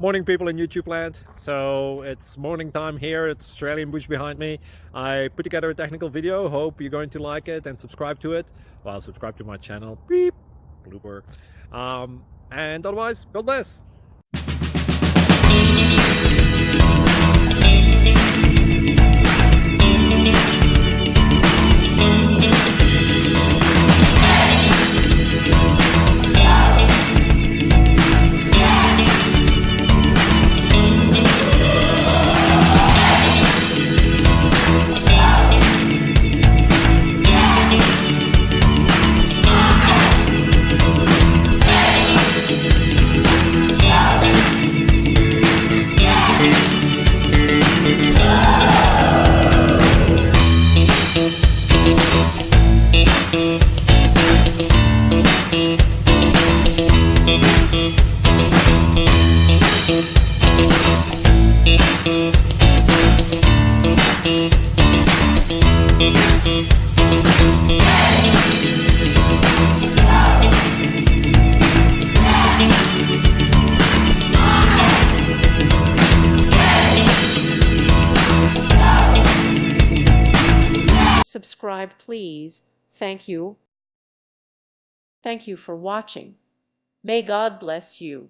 Morning, people in YouTube land. So it's morning time here. It's Australian bush behind me. I put together a technical video. Hope you're going to like it and subscribe to it. Well, subscribe to my channel. Beep. Blooper. And otherwise, God bless. Subscribe, please. Thank you. Thank you for watching. May God bless you.